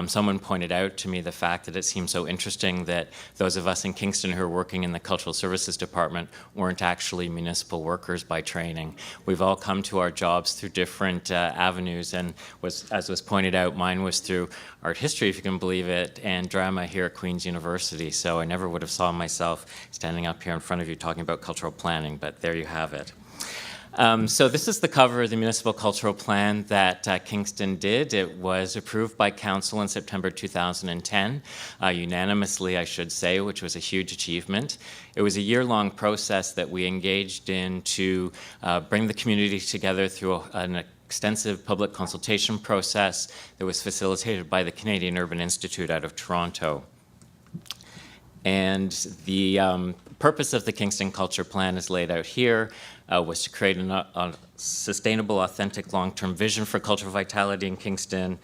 someone pointed out to me the fact that it seemed so interesting that those of us in Kingston who are working in the Cultural Services Department weren't actually municipal workers by training. We've all come to our jobs through different avenues, and as was pointed out, mine was through art history, if you can believe it, and drama here at Queen's University. So I never would have saw myself standing up here in front of you talking about cultural planning, but there you have it. So this is the cover of the Municipal Cultural Plan that Kingston did. It was approved by Council in September 2010, unanimously, I should say, which was a huge achievement. It was a year-long process that we engaged in to bring the community together through an extensive public consultation process that was facilitated by the Canadian Urban Institute out of Toronto. And the purpose of the Kingston Culture Plan is laid out here, was to create a sustainable, authentic, long-term vision for cultural vitality in Kingston,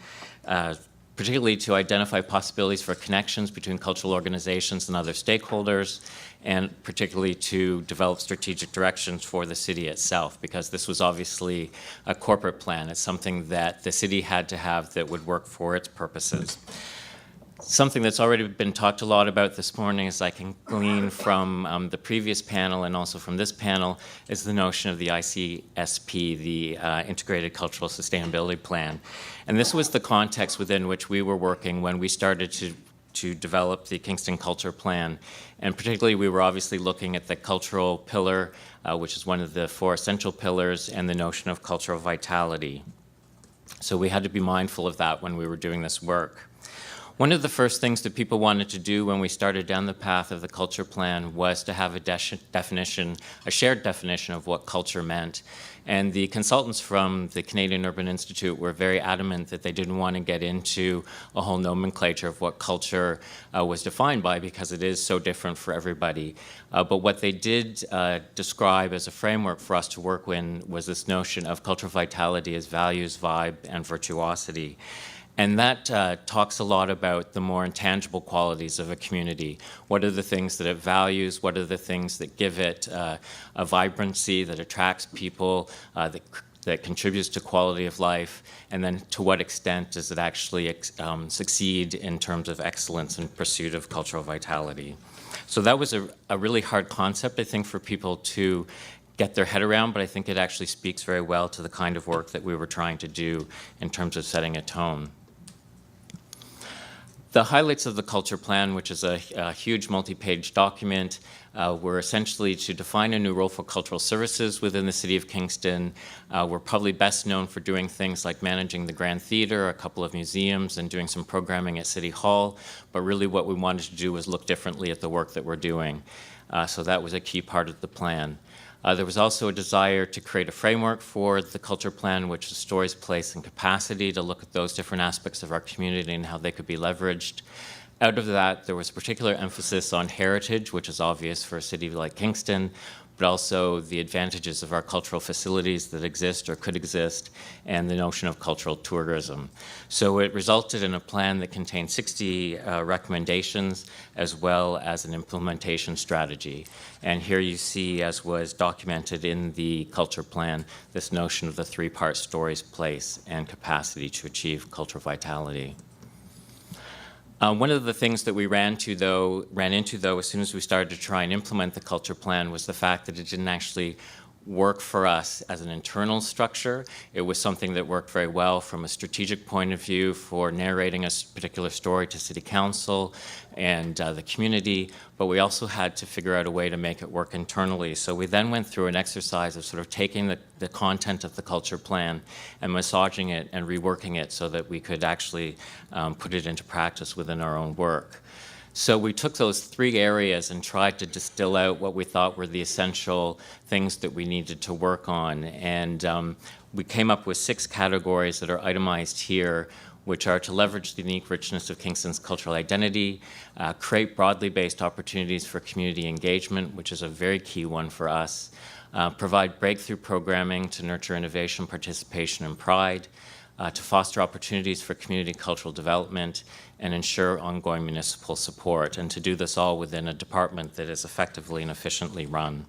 particularly to identify possibilities for connections between cultural organizations and other stakeholders, and particularly to develop strategic directions for the city itself, because this was obviously a corporate plan. It's something that the city had to have that would work for its purposes. Something that's already been talked a lot about this morning, as I can glean from the previous panel and also from this panel, is the notion of the ICSP, the Integrated Cultural Sustainability Plan. And this was the context within which we were working when we started to develop the Kingston Culture Plan. And particularly, we were obviously looking at the cultural pillar, which is one of the 4 essential pillars, and the notion of cultural vitality. So we had to be mindful of that when we were doing this work. One of the first things that people wanted to do when we started down the path of the culture plan was to have a definition, a shared definition of what culture meant. And the consultants from the Canadian Urban Institute were very adamant that they didn't want to get into a whole nomenclature of what culture was defined by, because it is so different for everybody. But what they did describe as a framework for us to work in was this notion of cultural vitality as values, vibe, and virtuosity. And that talks a lot about the more intangible qualities of a community. What are the things that it values? What are the things that give it a vibrancy that attracts people, that contributes to quality of life? And then to what extent does it actually succeed in terms of excellence in pursuit of cultural vitality? So that was a really hard concept, I think, for people to get their head around, but I think it actually speaks very well to the kind of work that we were trying to do in terms of setting a tone. The highlights of the culture plan, which is a huge multi-page document, were essentially to define a new role for cultural services within the city of Kingston. We're probably best known for doing things like managing the Grand Theatre, a couple of museums, and doing some programming at City Hall. But really what we wanted to do was look differently at the work that we're doing. So that was a key part of the plan. There was also a desire to create a framework for the culture plan, which is stories, place, and capacity, to look at those different aspects of our community and how they could be leveraged. Out of that, there was a particular emphasis on heritage, which is obvious for a city like Kingston, but also the advantages of our cultural facilities that exist or could exist, and the notion of cultural tourism. So it resulted in a plan that contained 60 recommendations, as well as an implementation strategy. And here you see, as was documented in the culture plan, this notion of the three-part stories, place, and capacity to achieve cultural vitality. One of the things that we ran into, though, as soon as we started to try and implement the culture plan was the fact that it didn't actually work for us as an internal structure. It was something that worked very well from a strategic point of view for narrating a particular story to City Council and the community, but we also had to figure out a way to make it work internally. So we then went through an exercise of sort of taking the content of the culture plan and massaging it and reworking it so that we could actually put it into practice within our own work. So we took those three areas and tried to distill out what we thought were the essential things that we needed to work on. And we came up with 6 categories that are itemized here, which are to leverage the unique richness of Kingston's cultural identity, create broadly based opportunities for community engagement, which is a very key one for us, provide breakthrough programming to nurture innovation, participation, and pride, to foster opportunities for community cultural development, and ensure ongoing municipal support, and to do this all within a department that is effectively and efficiently run.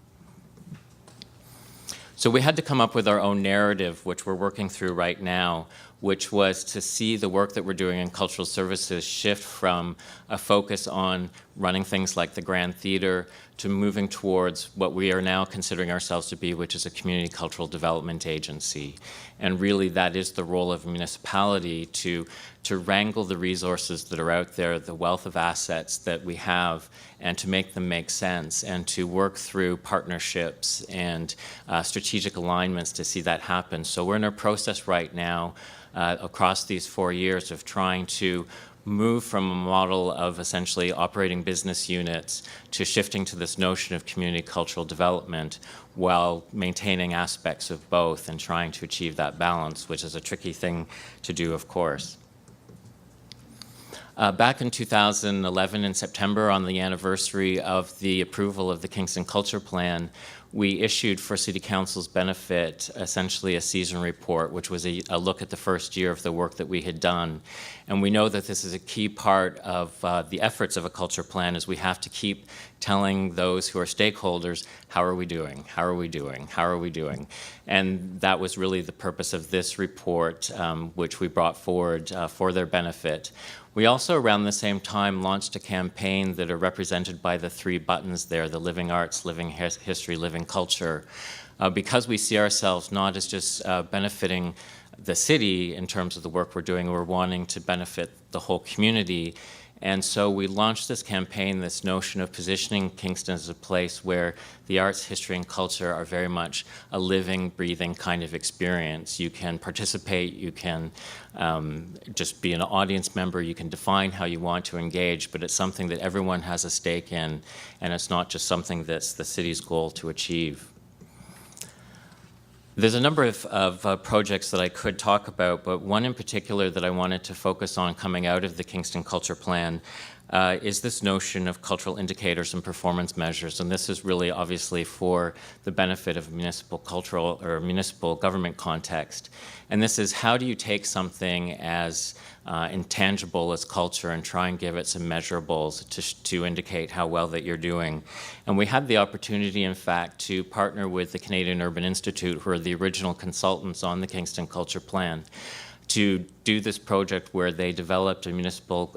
So we had to come up with our own narrative, which we're working through right now, which was to see the work that we're doing in cultural services shift from a focus on running things like the Grand Theatre to moving towards what we are now considering ourselves to be, which is a community cultural development agency. And really that is the role of a municipality to wrangle the resources that are out there, the wealth of assets that we have, and to make them make sense, and to work through partnerships and strategic alignments to see that happen. So we're in a process right now across these 4 years of trying to move from a model of essentially operating business units to shifting to this notion of community cultural development while maintaining aspects of both and trying to achieve that balance, which is a tricky thing to do, of course. Back in 2011, in September, on the anniversary of the approval of the Kingston Culture Plan, we issued for City Council's benefit essentially a season report, which was a look at the first year of the work that we had done. And we know that this is a key part of the efforts of a culture plan, is we have to keep telling those who are stakeholders, how are we doing? How are we doing? How are we doing? And that was really the purpose of this report, which we brought forward for their benefit. We also, around the same time, launched a campaign that are represented by the 3 buttons there, the living arts, living history, living culture, because we see ourselves not as just benefiting the city in terms of the work we're doing, we're wanting to benefit the whole community. And so we launched this campaign, this notion of positioning Kingston as a place where the arts, history, and culture are very much a living, breathing kind of experience. You can participate, you can just be an audience member, you can define how you want to engage, but it's something that everyone has a stake in, and it's not just something that's the city's goal to achieve. There's a number of projects that I could talk about, but one in particular that I wanted to focus on coming out of the Kingston Culture Plan is this notion of cultural indicators and performance measures. And this is really obviously for the benefit of municipal cultural or municipal government context. And this is, how do you take something as intangible as culture and try and give it some measurables to indicate how well that you're doing. And we had the opportunity, in fact, to partner with the Canadian Urban Institute, who are the original consultants on the Kingston Culture Plan, to do this project where they developed a municipal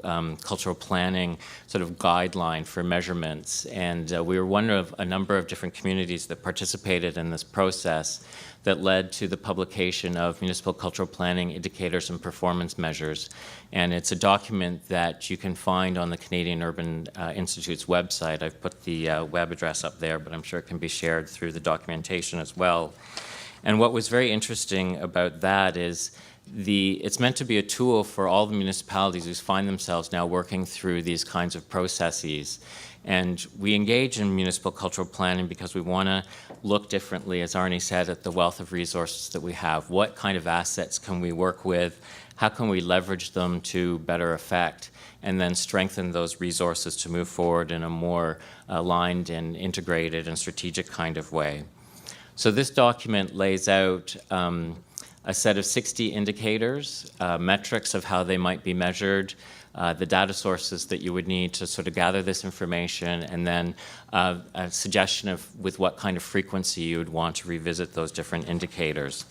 cultural planning sort of guideline for measurements. And we were one of a number of different communities that participated in this process that led to the publication of Municipal Cultural Planning Indicators and Performance Measures. And it's a document that you can find on the Canadian Urban Institute's website. I've put the web address up there, but I'm sure it can be shared through the documentation as well. And what was very interesting about that is it's meant to be a tool for all the municipalities who find themselves now working through these kinds of processes. And we engage in municipal cultural planning because we want to look differently, as Arnie said, at the wealth of resources that we have. What kind of assets can we work with? how can we leverage them to better effect, and then strengthen those resources to move forward in a more aligned and integrated and strategic kind of way. So this document lays out a set of 60 indicators, metrics of how they might be measured, the data sources that you would need to sort of gather this information, and then a suggestion of with what kind of frequency you would want to revisit those different indicators.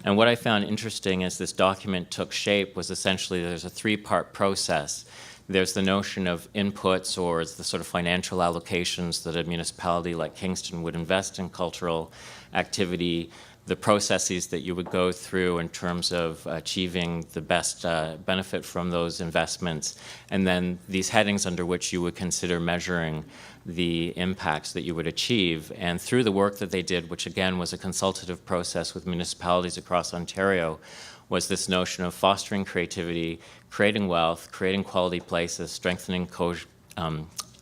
And what I found interesting as this document took shape was essentially there's a three-part process. There's the notion of inputs, or the sort of financial allocations that a municipality like Kingston would invest in cultural activity, the processes that you would go through in terms of achieving the best benefit from those investments, and then these headings under which you would consider measuring the impacts that you would achieve. And through the work that they did, which again was a consultative process with municipalities across Ontario, was this notion of fostering creativity, creating wealth, creating quality places, strengthening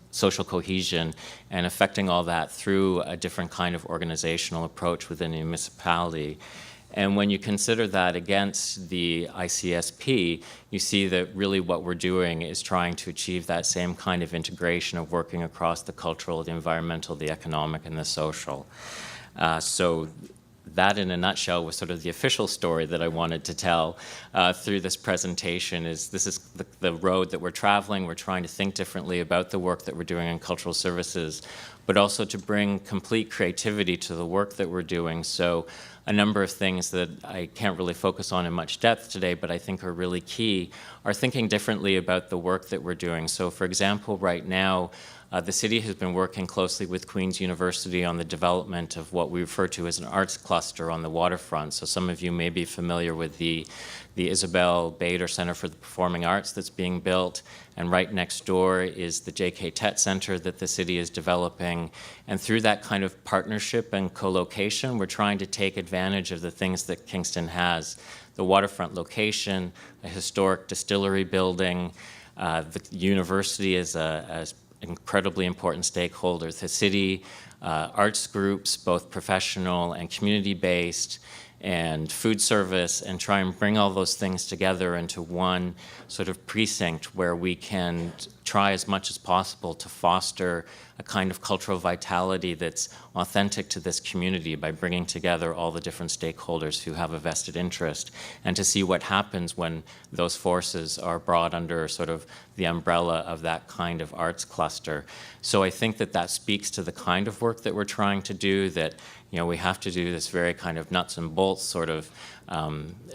social cohesion, and affecting all that through a different kind of organizational approach within a municipality. And when you consider that against the ICSP, you see that really what we're doing is trying to achieve that same kind of integration of working across the cultural, the environmental, the economic, and the social. So that in a nutshell was sort of the official story that I wanted to tell through this presentation. This is the road that we're traveling. We're trying to think differently about the work that we're doing in cultural services, but also to bring complete creativity to the work that we're doing. So a number of things that I can't really focus on in much depth today, but I think are really key, are thinking differently about the work that we're doing. So for example, right now, the city has been working closely with Queen's University on the development of what we refer to as an arts cluster on the waterfront. So some of you may be familiar with the Isabel Bader Center for the Performing Arts that's being built, and right next door is the J.K. Tett Center that the city is developing. And through that kind of partnership and co-location, we're trying to take advantage of the things that Kingston has. The waterfront location, a historic distillery building, the university is a incredibly important stakeholders, the city, arts groups, both professional and community-based, and food service, and try and bring all those things together into one sort of precinct where we can try as much as possible to foster a kind of cultural vitality that's authentic to this community by bringing together all the different stakeholders who have a vested interest, and to see what happens when those forces are brought under sort of the umbrella of that kind of arts cluster. So I think that that speaks to the kind of work that we're trying to do, that we have to do this very kind of nuts and bolts sort of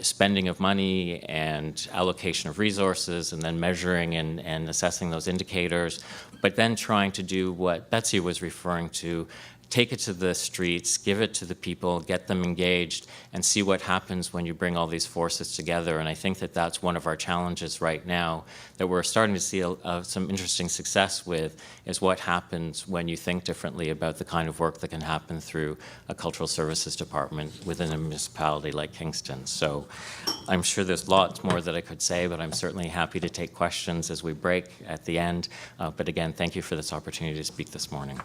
spending of money and allocation of resources, and then measuring and assessing those indicators, but then trying to do what Betsy was referring to, take it to the streets, give it to the people, get them engaged, and see what happens when you bring all these forces together. And I think that that's one of our challenges right now that we're starting to see some interesting success with, is what happens when you think differently about the kind of work that can happen through a cultural services department within a municipality like Kingston. So I'm sure there's lots more that I could say, but I'm certainly happy to take questions as we break at the end. But again, thank you for this opportunity to speak this morning.